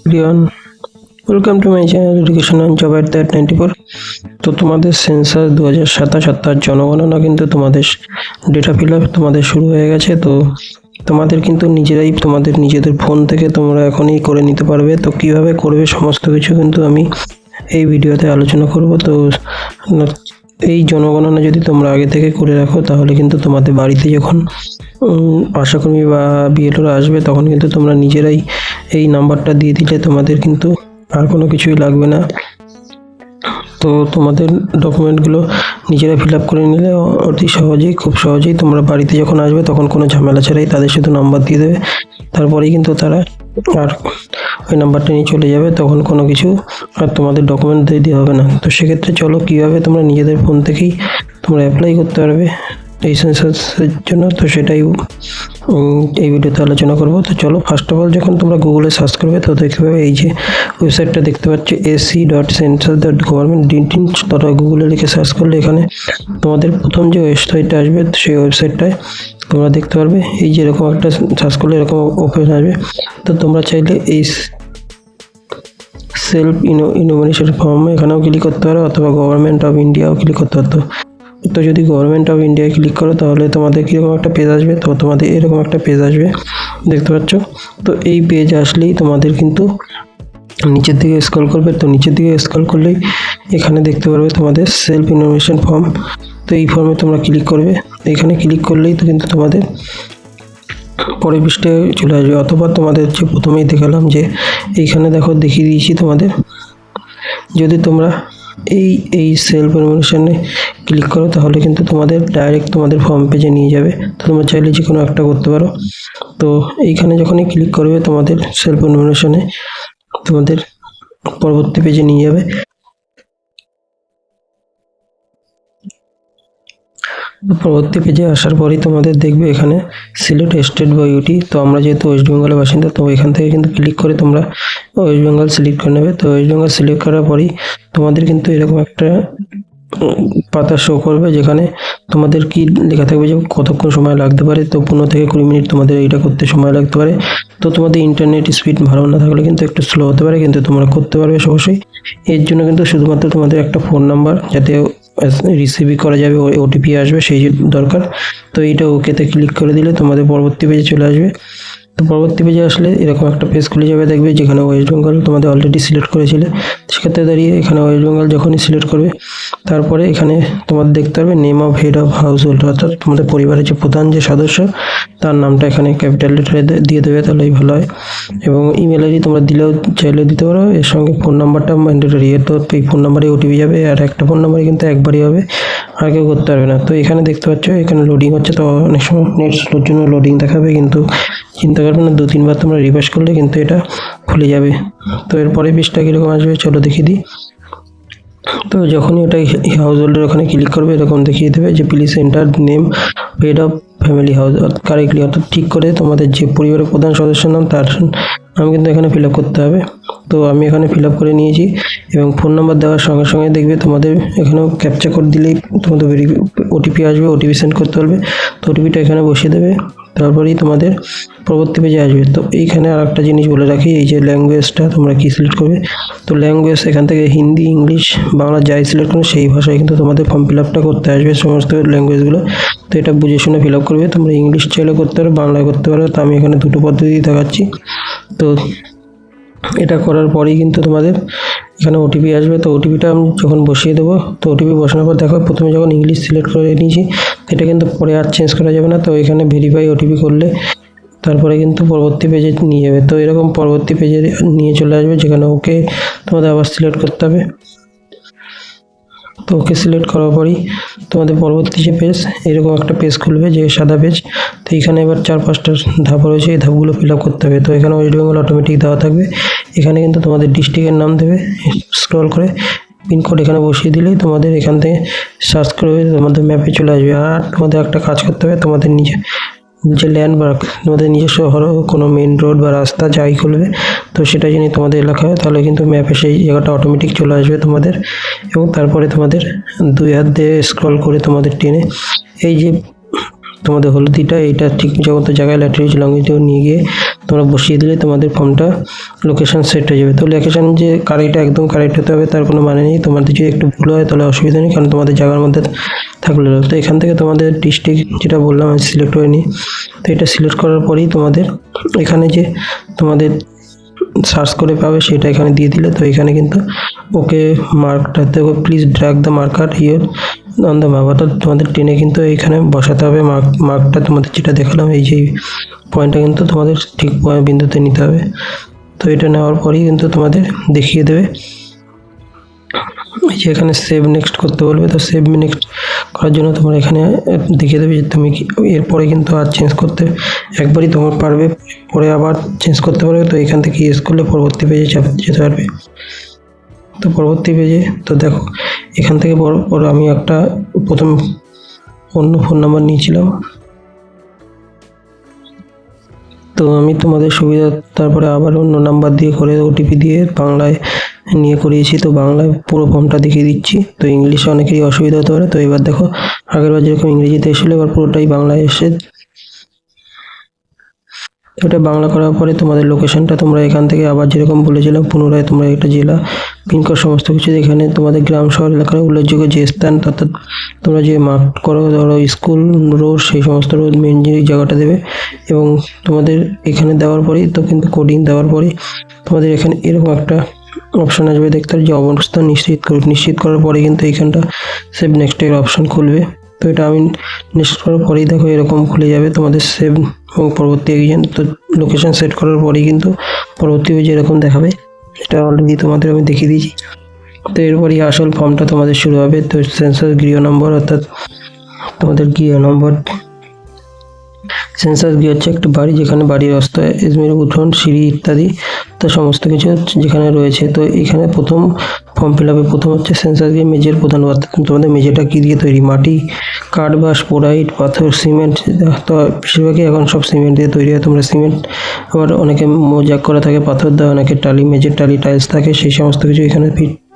everyone, welcome to my channel Education and Job at that 94। তো তোমাদের census 2027 জনগণনা কিন্তু তোমাদের ডেটা ফিল আপ তোমাদের শুরু হয়ে গেছে। তো তোমাদের কিন্তু নিজেরাই তোমাদের নিজেদের ফোন থেকে তোমরা এখনই করে নিতে পারবে। তো কিভাবে করবে সমস্ত কিছু কিন্তু আমি এই ভিডিওতে আলোচনা করব। তো এই জনগণনা যদি তোমরা আগে থেকে করে রাখো তাহলে কিন্তু তোমাদের বাড়িতে যখন আশাকর্মী বা বিএলওরা আসবে তখন কিন্তু তোমরা নিজেরাই এই নাম্বারটা দিয়ে দিলে তোমাদের কিন্তু আর কোনো কিছুই লাগবে না। তো তোমাদের ডকুমেন্টগুলো নিজেরা ফিল আপ করে নিলে অতি সহজেই খুব সহজেই তোমরা বাড়িতে যখন আসবে তখন কোনো ঝামেলা ছাড়াই তাদের শুধু নাম্বার দিয়ে দেবে, তারপরেই কিন্তু তারা আর ওই নাম্বারটা নিয়ে চলে যাবে, তখন কোনো কিছু আর তোমাদের ডকুমেন্ট দিতে হবে না। তো সেক্ষেত্রে চলো কীভাবে তোমরা নিজেদের ফোন থেকেই তোমরা অ্যাপ্লাই করতে পারবে এই সেন্সাসের জন্য, তো সেটাই এই ভিডিওতে আলোচনা করব। তো চলো ফার্স্ট অফ অল যখন তোমরা গুগলে সার্চ করবে তো দেখবে এই যে ওয়েবসাইটটা দেখতে পাচ্ছ ac.census.government.in, গুগলে লিখে সার্চ করলে এখানে তোমাদের প্রথম যে ওয়েবসাইটটা আসবে সেই ওয়েবসাইটটায় তোমরা দেখতে পারবে এই যে এরকম একটা সার্চ করলে এরকম ওপেন আসবে। তো তোমরা চাইলে এই সেলফ ইনোমিনেশন ফর্ম এখানেও ক্লিক করতে পারো অথবা গভর্নমেন্ট অফ ইন্ডিয়াও ক্লিক করতে পারো। তো যদি গভর্নমেন্ট অফ ইন্ডিয়ায় ক্লিক করো তাহলে তোমাদের কীরকম একটা পেজ আসবে, তো তোমাদের এরকম একটা পেজ আসবে দেখতে পাচ্ছ। তো এই পেজ আসলেই তোমাদের কিন্তু নিচের দিকে স্ক্রল করবে, তো নিচের দিকে স্ক্রল করলেই এখানে দেখতে পারবে তোমাদের সেলফ ইনোমিনেশন ফর্ম। তো এই ফর্মে তোমরা ক্লিক করবে, এখানে ক্লিক করলেই তো কিন্তু তোমাদের পরের পৃষ্ঠায় চলে আসবে, অথবা তোমাদের যে প্রথমেই দেখালাম যে এইখানে দেখো দেখিয়ে দিয়েছি তোমাদের, যদি তোমরা এই সেলফ ইনোমিনেশনে ক্লিক করো তাহলে কিন্তু তোমাদের ডাইরেক্ট তোমাদের ফর্ম পেজে নিয়ে যাবে। তো তোমরা চাইলে যে কোনো একটা করতে পারো। তো এইখানে যখনই ক্লিক করবে তোমাদের সেলফ ইনোমিনেশনে তোমাদের পরবর্তী পেজে নিয়ে যাবে। পরবর্তী পেজে আসার পরেই তোমাদের দেখবে এখানে সিলেক্ট স্টেট বা ইউটি। তো আমরা যেহেতু ওয়েস্ট বেঙ্গলের বাসিন্দা তো এখান থেকে কিন্তু ক্লিক করে তোমরা ওয়েস্ট বেঙ্গল সিলেক্ট করে নেবে। তো ওয়েস্ট বেঙ্গল সিলেক্ট করার পরেই তোমাদের কিন্তু এরকম একটা পাতা শো করবে যেখানে তোমাদের কি লেখা থাকবে যে কতক্ষণ সময় লাগতে পারে। তো 15 থেকে 20 মিনিট তোমাদের এইটা করতে সময় লাগতে পারে। তো তোমাদের ইন্টারনেট স্পিড ভালো না থাকলে কিন্তু একটু স্লো হতে পারে, কিন্তু তোমরা করতে পারবে অবশ্যই। এর জন্য কিন্তু শুধুমাত্র তোমাদের একটা ফোন নাম্বার যাতে রিসিভই করা যাবে, ওটিপি আসবে সেই দরকার। তো এইটা ওকেতে ক্লিক করে দিলে তোমাদের পরবর্তী পেজে চলে আসবে। তো পরবর্তী পেজে আসলে এরকম একটা পেজ খুলে যাবে, দেখবে যেখানে ওয়েস্ট বেঙ্গল তোমাদের অলরেডি সিলেক্ট করেছিলে, সেক্ষেত্রে দাঁড়িয়ে এখানে ওয়েস্ট বেঙ্গল যখনই সিলেক্ট করবে তারপরে এখানে তোমাদের দেখতে হবে name of head of house hold, অর্থাৎ তোমাদের পরিবারের যে প্রধান যে সদস্য তার নামটা এখানে ক্যাপিটাল লেটারে দিয়ে দেবে, তাহলেই ভালো হয়। এবং ইমেল আইডি তোমরা দিলেও চাইলে দিতে পারো, এর সঙ্গে ফোন নাম্বারটা ম্যান্ডেটরি। তো এই ফোন নাম্বারে ওটিপি যাবে, আর একটা ফোন নাম্বারে কিন্তু একবারই হবে, আর কেউ করতে পারবে না। তো এখানে দেখতে পাচ্ছ এখানে লোডিং হচ্ছে, তো অনেক সময় নেট স্লোর জন্য লোডিং দেখাবে, কিন্তু চিন্তা করবে না, 2-3 বার তোমরা রিফ্রেশ করলে কিন্তু এটা খুলে যাবে। তো এরপরে পেজটা কীরকম আসবে চলো দেখিয়ে দিই। তো যখনই ওটা হাউস হোল্ডের ওখানে ক্লিক করবে এরকম দেখিয়ে দেবে যে please enter name head of family house correctly, অর্থাৎ ঠিক করে তোমাদের যে পরিবারের প্রধান সদস্যের নাম তার নাম কিন্তু এখানে ফিল আপ করতে হবে। তো আমি এখানে ফিল আপ করে নিয়েছি, এবং ফোন নাম্বার দেওয়ার সঙ্গে সঙ্গে দেখবে তোমাদের এখানেও ক্যাপচা কোড দিলেই তোমাদের ওটিপি আসবে, ওটিপি সেন্ড করতে হবে। তো ওটিপিটা এখানে বসিয়ে দেবে, তারপরেই তোমাদের পরবর্তী পেজে আসবে। তো এইখানে আর একটা জিনিস বলে রাখি, এই যে ল্যাঙ্গুয়েজটা তোমরা কি সিলেক্ট করবে, তো ল্যাঙ্গুয়েজ এখান থেকে হিন্দি, ইংলিশ, বাংলা যাই সিলেক্ট করবে সেই ভাষায় কিন্তু তোমাদের ফর্ম ফিল আপটা করতে আসবে সমস্ত ল্যাঙ্গুয়েজগুলো। তো এটা বুঝে শুনে ফিল আপ করবে, তোমরা ইংলিশ চাইলে করতে পারো, বাংলায় করতে পারো। তো আমি এখানে দুটো পদ্ধতি দেখাচ্ছি। তো এটা করার পরেই কিন্তু তোমাদের এখানে ওটিপি আসবে। তো ওটিপিটা আমি যখন বসিয়ে দেবো, তো ওটিপি বসানোর পর দেখো প্রথমে যখন ইংলিশ সিলেক্ট করে নিয়েছি এটা কিন্তু পরে আর চেঞ্জ করা যাবে না। তো এখানে ভেরিফাই ওটিপি করলে তারপরে কিন্তু পরবর্তী পেজে নিয়ে যাবে। তো এরকম পরবর্তী পেজে নিয়ে চলে আসবে, যেখানে ওকে তোমাদের আবার সিলেক্ট করতে হবে। তো ওকে সিলেক্ট করার পরই তোমাদের পরবর্তী যে পেজ এরকম একটা পেজ খুলবে, যে সাদা পেজ। তো এখানে এবার 4-5টা ধাপ রয়েছে, এই ধাপগুলো ফিল আপ করতে হবে। তো এখানে ওয়েস্ট বেঙ্গল অটোমেটিক দেওয়া থাকবে, এখানে কিন্তু তোমাদের ডিস্ট্রিক্টের নাম দেবে, স্ক্রল করে পিনকোড এখানে বসিয়ে দিলেই তোমাদের এখান থেকে সার্চ করবে তোমাদের ম্যাপে চলে আসবে। আর তোমাদের একটা কাজ করতে হবে, তোমাদের যে ল্যান্ডমার্ক তোমাদের নিজস্ব হলো কোনো মেন রোড বা রাস্তা যাই খুলবে, তো সেটা যদি তোমাদের এলাকায় তাহলে কিন্তু ম্যাপে সেই জায়গাটা অটোমেটিক চলে আসবে তোমাদের। এবং তারপরে তোমাদের 2 হাত দিয়ে স্ক্রল করে তোমাদের টেনে এই যে তোমাদের হলুদিটা এইটা ঠিক মতো জায়গায় ল্যাটিটিউড লঙ্গিটিউড নিয়ে গিয়ে তোমরা বসিয়ে দিলে তোমাদের ফর্মটা লোকেশন সেট হয়ে যাবে। তো লোকেশন যে কারেক্ট একদম কারেক্ট হতে হবে তার কোনো মানে নেই, তোমাদের যদি একটু ভুল হয় তাহলে অসুবিধা নেই, কারণ তোমাদের জায়গার মধ্যে থাকলে। তো এখান থেকে তোমাদের ডিস্ট্রিক্ট যেটা বললাম আমি সিলেক্ট করে নিই। তো এটা সিলেক্ট করার পরেই তোমাদের এখানে যে তোমাদের সার্চ করে পাবে সেটা এখানে দিয়ে দিলে, তো এখানে কিন্তু ওকে মার্কটা দেখো, please drag the marker here on the map, অর্থাৎ তোমাদের টেনে কিন্তু এইখানে বসাতে হবে মার্কটা। তোমাদের যেটা দেখালাম এই যে পয়েন্টটা কিন্তু তোমাদের ঠিক বিন্দুতে নিতে হবে। তো এটা নেওয়ার পরেই কিন্তু তোমাদের দেখিয়ে দেবে এই যে এখানে সেভ নেক্সট করতে বলবে। তো সেভ নেক্সট করার জন্য তোমার এখানে দেখিয়ে দেবে যে তুমি এরপরে কিন্তু আর চেঞ্জ করতে একবারই তোমার পারবে, পরে আবার চেঞ্জ করতে পারবে। তো এখান থেকে ইউজ করলে পরবর্তী পেজে যেতে পারবে। তো পরবর্তী পেজে তো দেখো এখান থেকে বড় আমি একটা প্রথম অন্য ফোন নাম্বার নিয়েছিলাম, তো আমি তোমাদের সুবিধা তারপরে আবার অন্য নাম্বার দিয়ে করে ওটিপি দিয়ে বাংলায় নিয়ে করিয়েছি। তো বাংলায় পুরো ফর্মটা দেখিয়ে দিচ্ছি। তো ইংলিশে অনেকেরই অসুবিধা হতে পারে। তো এবার দেখো আগেরবার যেরকম ইংরেজিতে এসেছিলো এবার পুরোটাই বাংলায় এসে, এটা বাংলা করার পরে তোমাদের লোকেশনটা তোমরা এখান থেকে আবার যেরকম বলেছিলাম পুনরায় তোমরা একটা জেলা পিনকোড সমস্ত কিছু এখানে তোমাদের গ্রাম শহর এলাকার উল্লেখযোগ্য যে স্থান, অর্থাৎ তোমরা যে মার্ক করো ধরো স্কুল রোড সেই সমস্ত রোড মেন যে জায়গাটা দেবে। এবং তোমাদের এখানে দেওয়ার পরেই তো কিন্তু কোডিং দেওয়ার পরেই তোমাদের এখানে এরকম একটা অপশন আসবে, দেখতে হবে যে অবস্থান নিশ্চিত করার পরে কিন্তু এইখানটা সেভ নেক্সটের অপশন খুলবে। তো এটা আমি নেক্সট করার পরেই দেখো এরকম খুলে যাবে তোমাদের সেভ এবং পরবর্তী এগিয়ে। তো লোকেশন সেট করার পরেই কিন্তু পরবর্তী পেজে এরকম দেখাবে, এটা অলরেডি তোমাদের আমি দেখিয়ে দিয়েছি। তো এরপরই আসল ফর্মটা তোমাদের শুরু হবে। তো সেন্সাস গৃহ নম্বর, অর্থাৎ তোমাদের গৃহ নম্বর, সেন্সাস গৃহ হচ্ছে একটা বাড়ি যেখানে বাড়ির অবস্থা ইজমির উঠোন সিঁড়ি ইত্যাদি তো সমস্ত কিছু যেখানে রয়েছে। তো এখানে প্রথম ফর্ম ফিল আপে প্রথম হচ্ছে সেন্সাস গৃহ মেঝের প্রধান, অর্থাৎ তোমাদের মেঝেটা কী দিয়ে তৈরি, মাটি কাঠ বাঁশ পোড়াইট পাথর সিমেন্ট। তো বেশিরভাগই এখন সব সিমেন্ট দিয়ে তৈরি হয়। তোমরা সিমেন্ট আবার অনেকে মোজাক করা থাকে পাথর দেওয়া, অনেকে টালি মেঝের টালি টাইলস থাকে, সেই সমস্ত কিছু এখানে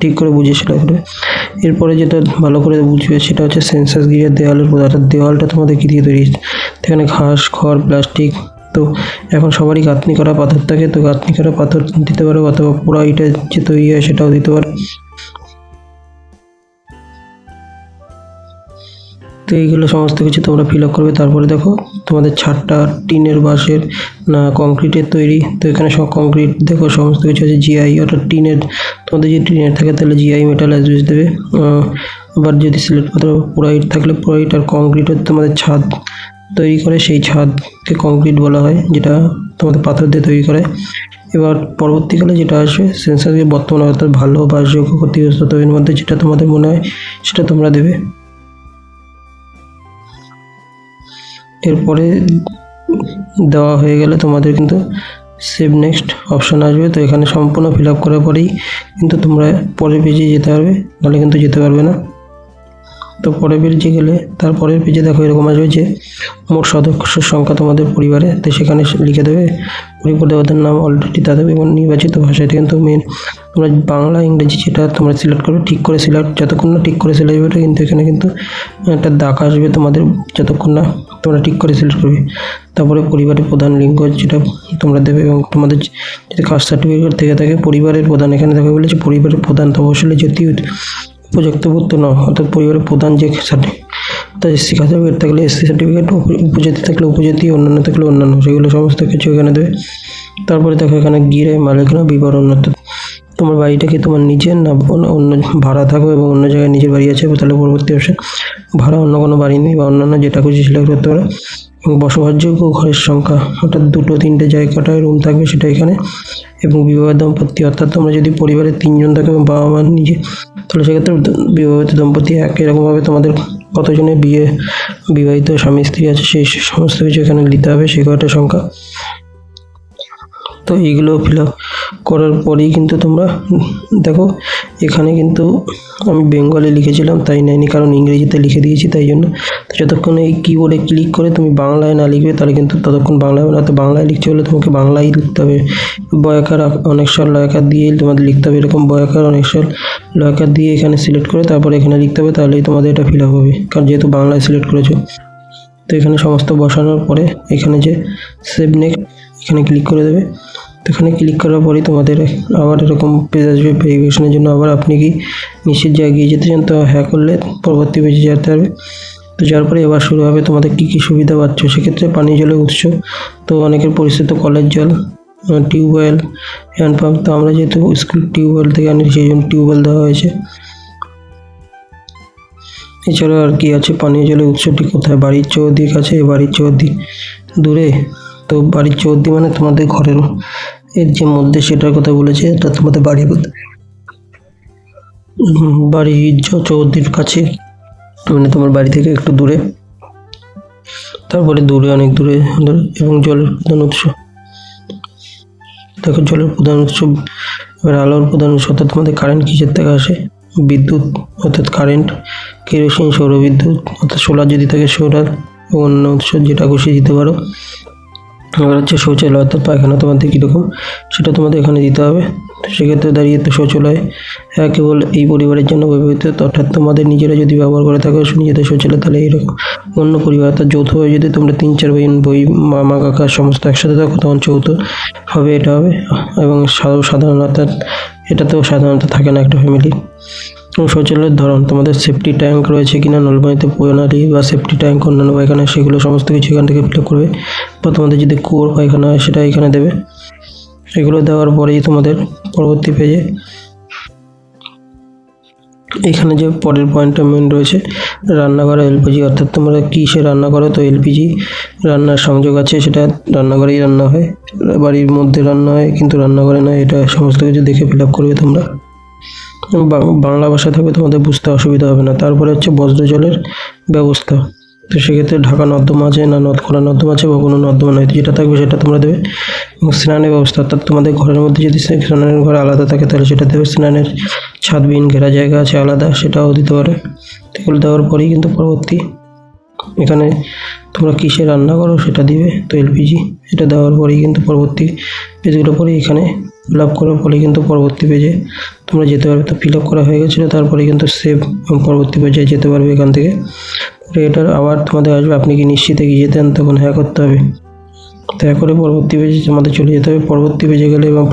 ঠিক করে বুঝে সেটা করে। এরপরে যেটা ভালো করে বুঝবে সেটা হচ্ছে সেন্সাস গৃহের দেওয়ালের পদার্থ, দেওয়ালটা তোমাদের কী দিয়ে তৈরি, এখানে ঘাস খড় প্লাস্টিক। তো এখন সবারই গাঁথনি করা পাথর থাকে, তো গাঁথনি করা পাথর দিতে পারো অথবা পোড়া ইটা যে তৈরি হয় সেটাও দিতে পারো। তো এইগুলো সমস্ত কিছু তোমরা ফিল আপ করবে। তারপরে দেখো তোমাদের ছাদটা টিনের বাঁশের না কংক্রিটের তৈরি, তো এখানে সব কংক্রিট দেখো সমস্ত কিছু আছে জিআই, অর্থাৎ টিনের, তোমাদের যদি টিনের থাকে তাহলে জিআই মেটাল অ্যাসবেস্টস দেবে। আবার যদি সিলেক্ট করতে পোড়াইট থাকলে পোড়াইট, আর কংক্রিটের তোমাদের ছাদ তৈরি করে সেই ছাদকে কংক্রিট বলা হয়, যেটা তোমাদের পাথর দিয়ে তৈরি করে। এবার পরবর্তীকালে যেটা আসবে সেন্সাসকে বর্তমানে অর্থাৎ ভালো বাসযোগ্য ক্ষতিগ্রস্ত তৈরির মধ্যে যেটা তোমাদের মনে হয় সেটা তোমরা দেবে। এরপরে দেওয়া হয়ে গেলে তোমাদের কিন্তু সেভ নেক্সট অপশান আসবে। তো এখানে সম্পূর্ণ ফিল আপ করার পরেই কিন্তু তোমরা পরের পেজে যেতে পারবে, নাহলে কিন্তু যেতে পারবে না। তো পরের পেজে গেলে তারপরের পেজে দেখো এরকম আসবে যে মোট সদস্যের সংখ্যা তোমাদের পরিবারে, তো সেখানে লিখে দেবে পরিবারের নাম অলরেডি তাদের এবং নির্বাচিত ভাষাতে কিন্তু মেন তোমরা বাংলা ইংরেজি যেটা তোমরা সিলেক্ট করবে ঠিক করে সিলেক্ট, যতক্ষণ না ঠিক করে সিলেক্ট হবে কিন্তু এখানে কিন্তু একটা দাগ আসবে তোমাদের, যতক্ষণ না তোমরা ঠিক করে সিলেক্ট করবে। তারপরে পরিবারের প্রধান লিঙ্গ যেটা তোমরা দেবে, এবং তোমাদের যদি কাস্ট সার্টিফিকেট থেকে থাকে পরিবারের প্রধান এখানে দেখবে বলেছে পরিবারের প্রধান, তো অবশ্যই যদি উপযুক্ত পুত্র নয় অর্থাৎ পরিবারের প্রধান যে সার্টিফিকেট এসসি সার্টিফিকেট থাকলে এসসি সার্টিফিকেট, উপজাতি থাকলে উপজাতি, অন্যান্য থাকলে অন্যান্য, সেগুলো সমস্ত কিছু এখানে দেবে। তারপরে দেখো এখানে গিয়ে মালিকানা বিবরণ, অর্থাৎ তোমার বাড়িটা কি তোমার নিজের না অন্য ভাড়া থাকো এবং অন্য জায়গায় নিজের বাড়ি আছে, তাহলে পরবর্তী অপশন ভাড়া অন্য কোনো বাড়ি নেই বা অন্যান্য যেটা খুশি সিলেক্ট করতে পারো। এবং বসবাসযোগ্য ঘরের সংখ্যা অর্থাৎ 2-3টে জায়গাটায় রুম থাকবে সেটা এখানে। এবং বিবাহ দম্পতি, অর্থাৎ তোমরা যদি পরিবারে 3জন থাকো এবং বাবা মা নিজে, তাহলে সেক্ষেত্রে বিবাহিত দম্পতি এক, এরকমভাবে তোমাদের কতজনের বিবাহিত স্বামী স্ত্রী আছে সেই সমস্ত কিছু এখানে দিতে হবে, সেই কয়টা সংখ্যা। তো এইগুলো ফিল আপ করার পরেই কিন্তু তোমরা দেখো এখানে কিন্তু আমি বেঙ্গলে লিখেছিলাম তাই নেয়নি, কারণ ইংরেজিতে লিখে দিয়েছি তাই জন্য। তো যতক্ষণ এই কিবোর্ডে ক্লিক করে তুমি বাংলায় না লিখবে তাহলে কিন্তু ততক্ষণ বাংলায় হবে না। তো বাংলায় লিখতে হলে তোমাকে বাংলাই লিখতে হবে, বয়াকার অনেকস্বর লয়াকার দিয়েই তোমাদের লিখতে হবে, এরকম বয়াকার অনেকস্বর লয়াকার দিয়ে এখানে সিলেক্ট করে তারপরে এখানে লিখতে হবে, তাহলেই তোমাদের এটা ফিল আপ হবে, কারণ যেহেতু বাংলায় সিলেক্ট করেছো। তো তো এখানে সমস্ত বসানোর পরে এখানে যে সেভ নেক্সট এখানে ক্লিক করে দেবে। তো এখানে ক্লিক করার পরেই তোমাদের আবার এরকম পেজ আসবে ভেরিফিকেশনের জন্য। আবার আপনি কি নিশ্চিত জায়গায় যেতে চান, তো হ্যাঁ করলে পরবর্তী পেজে যেতে পারবে। তো যার পরে এবার শুরু হবে তোমাদের কী কী সুবিধা পাচ্ছ। সেক্ষেত্রে পানীয় জলের উৎস, তো অনেকের পরিচিত কলের জল, টিউবওয়েল, হ্যান্ডপাম্প। তো আমরা যেহেতু স্কুল টিউবওয়েল থেকে আনি সেই জন্য টিউবওয়েল দেওয়া হয়েছে। এছাড়াও আর কি আছে, পানীয় জলের উৎসটি কোথায়, বাড়ির চৌহদ্দির কাছে, বাড়ির চৌহদ্দি দূরে। তো বাড়ির চৌহদ্দি মানে তোমাদের ঘরের এর যে মধ্যে সেটার কথা বলেছে, এটা তোমাদের বাড়ির চৌহদ্দির কাছে, মানে তোমার বাড়ি থেকে একটু দূরে। তারপরে দূরে অনেক দূরে। এবং জলের প্রধান উৎস, দেখো জলের প্রধান উৎস, এবার আলোর প্রধান উৎস অর্থাৎ তোমাদের কারেন্ট কিসের থেকে আসে, বিদ্যুৎ অর্থাৎ কারেন্ট, কেরোসিন, সৌরবিদ্যুৎ অর্থাৎ সোলার যদি থাকে সোলার, অন্য উৎস যেটা খুশি দিতে পারো। এবার হচ্ছে শৌচালয় অর্থাৎ পায়খানা তোমাদের কীরকম সেটা তোমাদের এখানে দিতে হবে। তো সেক্ষেত্রে দাঁড়িয়ে তো শৌচালয় কেবল এই পরিবারের জন্য ব্যবহৃত, অর্থাৎ তোমাদের নিজেরা যদি ব্যবহার করে থাকো নিজেদের শৌচালয়, তাহলে এইরকম। অন্য পরিবার অর্থাৎ যৌথভাবে যদি তোমরা 3-4 বই মামা কাকা সমস্ত একসাথে থাকো তখন যৌথ হবে, এটা হবে। এবং সাধারণ অর্থাৎ এটা তো সাধারণত থাকে না একটা ফ্যামিলি। এবং শৌচালয়ের ধরন, তোমাদের সেফটি ট্যাঙ্ক রয়েছে কিনা, নলবাহিত প্রণালী বা সেফটি ট্যাঙ্ক, অন্যান্য পায়খানা, সেগুলো সমস্ত কিছু এখান থেকে ফিল আপ করবে। বা তোমাদের যদি কুয়োর পায়খানা হয় সেটা এখানে দেবে। এগুলো দেওয়ার পরেই তোমাদের পরবর্তী পেজে এখানে যে পরের পয়েন্টটা মেন রয়েছে, রান্নাঘরে এলপিজি, অর্থাৎ তোমরা কিসে রান্না করো। তো এলপিজি রান্নার সংযোগ আছে, সেটা রান্নাঘরেই রান্না হয়, বাড়ির মধ্যে রান্না হয় কিন্তু রান্নাঘরে নয়। এটা সমস্ত কিছু দেখে ফিল আপ করবে তোমরা। বাংলা ভাষা থাকবে, তোমাদের বুঝতে অসুবিধা হবে না। তারপরে হচ্ছে বজ্র জলের ব্যবস্থা। তো সেক্ষেত্রে ঢাকা নর্দমা আছে না খোলা নর্দমা আছে বা কোনো নর্দমা নয়, যেটা থাকবে সেটা তোমরা দেবে। এবং স্নানের ব্যবস্থা, অর্থাৎ তোমাদের ঘরের মধ্যে যদি স্নানের ঘর আলাদা থাকে তাহলে সেটা দেবে। স্নানের ছাদবিহীন ঘেরা জায়গা আছে আলাদা, সেটাও দিতে পারে। এগুলো দেওয়ার পরেই কিন্তু পরবর্তী এখানে তোমরা কিসে রান্না করো সেটা দিবে। তো এলপিজি এটা দেওয়ার পরেই কিন্তু পরবর্তী পেজগুলো পরে এখানে ফিল আপ করার পরে কিন্তু পরবর্তী পেজে তোমরা যেতে পারবে। তো ফিল আপ করা হয়ে গেছিলো, তারপরে কিন্তু সেভ এবং পরবর্তী পেজে যেতে পারবে এখান থেকে। এটার আবার তোমাদের আসবে আপনি কি নিশ্চিত এগিয়ে যেতেন, তখন হ্যাঁ করতে হবে। দয়া করে পরবর্তী পেজে তোমাদের চলে যেতে হবে। পরবর্তী পেজে গেলে এবং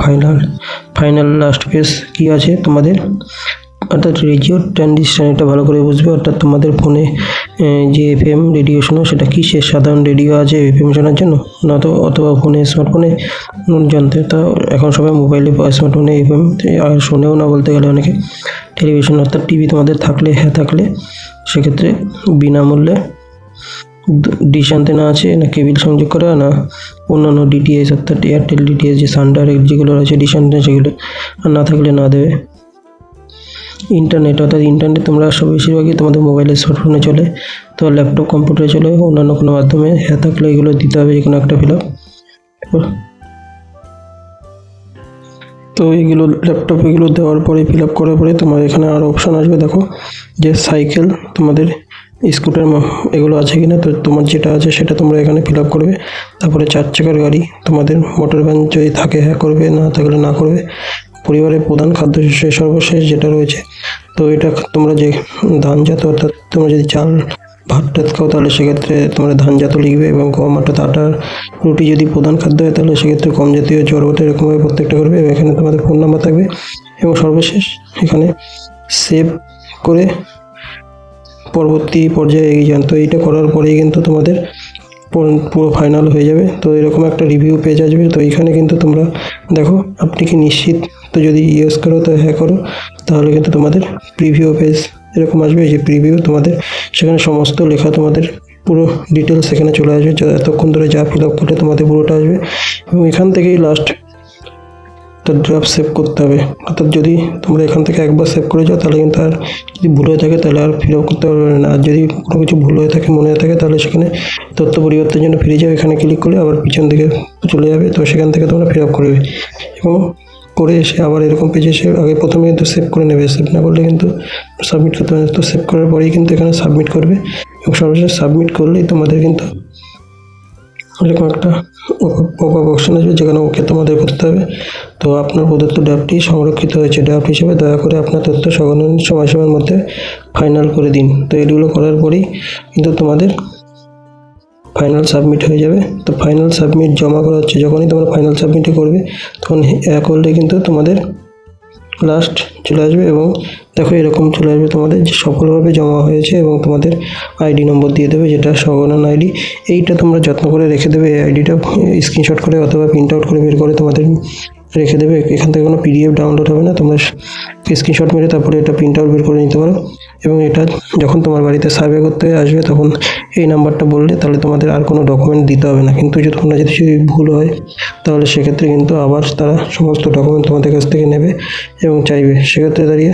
ফাইনাল লাস্ট পেজ কী আছে তোমাদের, অর্থাৎ রেডিও ট্রানজিশন, এটা ভালো করে বুঝবে। অর্থাৎ তোমাদের ফোনে যে এফএম রেডিও শোনো সেটা কি সে সাধারণ রেডিও আছে এফএম শোনার জন্য, না তো অথবা ফোনে স্মার্টফোনে জানতে। তা এখন সবাই মোবাইলে বা স্মার্টফোনে এফএম আর শোনেও না বলতে গেলে অনেকে। টেলিভিশন অর্থাৎ টিভি তোমাদের থাকলে হ্যাঁ থাকলে সেক্ষেত্রে বিনামূল্যে ডিশ অ্যান্টেনা আছে না কেবিল সংযোগ করা, না অন্যান্য ডিটিএইচ অর্থাৎ এয়ারটেল ডিটিএইচ যে সান ডাইরেক্ট যেগুলো আছে ডিশ অ্যান্টেনা সেগুলো, আর না থাকলে না দেবে। ইন্টারনেট অর্থাৎ ইন্টারনেট তোমরা সব বেশিরভাগই তোমাদের মোবাইলে স্মার্টফোনে চলে, তো ল্যাপটপ কম্পিউটারে চলে, অন্যান্য কোনো মাধ্যমে হ্যাঁ থাকলে এগুলো দিতে হবে যে কোনো একটা ফিল আপ। তো এগুলো ল্যাপটপ এগুলো দেওয়ার পরে ফিল আপ করার পরে তোমার এখানে আরও অপশান আসবে। দেখো যে সাইকেল, তোমাদের স্কুটার এগুলো আছে কিনা, তো তোমার যেটা আছে সেটা তোমরা এখানে ফিল আপ করবে। তারপরে 4 চাকার গাড়ি, তোমাদের মোটর ভ্যান যদি থাকে হ্যাঁ করবে, না থাকলে না করবে। পরিবারের প্রধান খাদ্যশস্য সর্বশেষ যেটা রয়েছে, তো এটা তোমরা যে ধানজাত অর্থাৎ তোমরা যদি চাল ভাত টাত খাও তাহলে সেক্ষেত্রে তোমরা ধানজাত লিখবে। এবং গম অর্থাৎ আটার রুটি যদি প্রধান খাদ্য হয় তাহলে সেক্ষেত্রে গম জাতীয় জড়বটা এরকমভাবে প্রত্যেকটা করবে। এবং এখানে তোমাদের ফোন নাম্বার থাকবে। এবং সর্বশেষ এখানে সেভ করে পরবর্তী পর্যায়ে এগিয়ে যান। তো এইটা করার পরেই কিন্তু তোমাদের পুরো ফাইনাল হয়ে যাবে। তো এরকম একটা রিভিউ পেজ আসবে। তো এইখানে কিন্তু তোমরা দেখো আপনি কি নিশ্চিত, তো যদি ইউজ করো তো হ্যাঁ করো, তাহলে কিন্তু তোমাদের প্রিভিউ পেজ এরকম আসবে। যে প্রিভিউ তোমাদের সেখানে সমস্ত লেখা তোমাদের পুরো ডিটেলস সেখানে চলে আসবে, এতক্ষণ ধরে যা ফিল আপ করলে তোমাদের পুরোটা আসবে। এবং এখান থেকেই লাস্ট তো ড্রাফট সেভ করতে হবে। অর্থাৎ যদি তোমরা এখান থেকে একবার সেভ করে যাও তাহলে কিন্তু আর যদি ভুল হয়ে থাকে তাহলে আর ফিল আপ করতে পারবে না। আর যদি কোনো কিছু ভুল হয়ে থাকে মনে হয়ে থাকে তাহলে সেখানে তথ্য পরিবর্তনের জন্য ফিরে যাও, এখানে ক্লিক করলে আবার পিছন দিকে চলে যাবে। তো সেখান থেকে তোমরা ফিল আপ করবে এবং করে এসে আবার এরকম পেজে এসে আগে প্রথমে কিন্তু সেভ করে নেবে। সেভ না করলে কিন্তু সাবমিট করতে হবে। তো সেভ করার পরেই কিন্তু এখানে সাবমিট করবে এবং সর্বশেষ সাবমিট করলেই তোমাদের কিন্তু এরকম একটা অপশন আসবে যেখানে ওকে তোমাদের করতে হবে। তো আপনার প্রদত্ত ড্রাফটটি সংরক্ষিত হয়েছে, ড্রাফট হিসেবে দয়া করে আপনার তথ্য সময়সীমার মধ্যে ফাইনাল করে দিন। তো এগুলো করার পরেই কিন্তু তোমাদের ফাইনাল সাবমিট হয়ে যাবে। তো ফাইনাল সাবমিট জমা করা হচ্ছে, যখনই তোমরা ফাইনাল সাবমিটে করবে তখন এক হলে কিন্তু তোমাদের লাস্ট চলে আসবে এবং দেখো এরকম চলে আসবে তোমাদের যে সফলভাবে জমা হয়েছে এবং তোমাদের আইডি নম্বর দিয়ে দেবে, যেটা স্বগণন আইডি। এইটা তোমরা যত্ন করে রেখে দেবে, এই আইডিটা স্ক্রিনশট করে অথবা প্রিন্ট আউট করে বের করে তোমাদের রেখে দেবে। এখান থেকে কোনো পিডিএফ ডাউনলোড হবে না, তোমরা স্ক্রিনশট মেরে তারপরে এটা প্রিন্ট আউট বের করে নিতে পারো। এবং এটা যখন তোমার বাড়িতে সার্ভে করতে আসবে তখন এই নাম্বারটা বললে তাহলে তোমাদের আর কোনো ডকুমেন্ট দিতে হবে না। কিন্তু যদি তোমরা যদি ভুল হয় তাহলে সেক্ষেত্রে কিন্তু আবার তারা সমস্ত ডকুমেন্ট তোমাদের কাছ থেকে নেবে এবং চাইবে। সেক্ষেত্রে দাঁড়িয়ে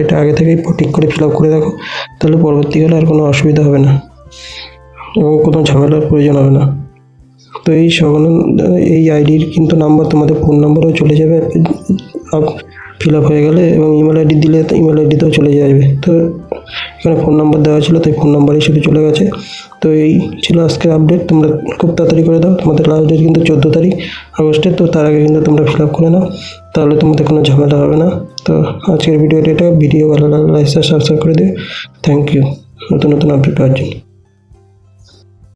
এটা আগে থেকেই ঠিক করে ফিল আপ করে রাখো, তাহলে পরবর্তীকালে আর কোনো অসুবিধা হবে না এবং কোনো ঝামেলার প্রয়োজন হবে না। তো এই স্বগণন এই আইডির কিন্তু নাম্বার তোমাদের ফোন নাম্বারও চলে যাবে ফিল আপ হয়ে গেলে, এবং ইমেল আইডি দিলে ইমেল আইডিতেও চলে যাবে। তো এখানে ফোন নাম্বার দেওয়া ছিল তাই ফোন নাম্বারই শুধু চলে গেছে। তো এই ছিল আজকের আপডেট, তোমরা খুব তাড়াতাড়ি করে দাও। তোমাদের লাস্ট ডেট কিন্তু 14 তারিখ আগস্টের, তো তার আগে কিন্তু তোমরা ফিল আপ করে নাও, তাহলে তোমাদের কোনো ঝামেলা হবে না। তো আজকের ভিডিওটা এটা, ভিডিও ভালো লাগলে লাইক সাবস্ক্রাইব করে দিও। থ্যাংক ইউ নতুন নতুন আপডেট পাওয়ার জন্য।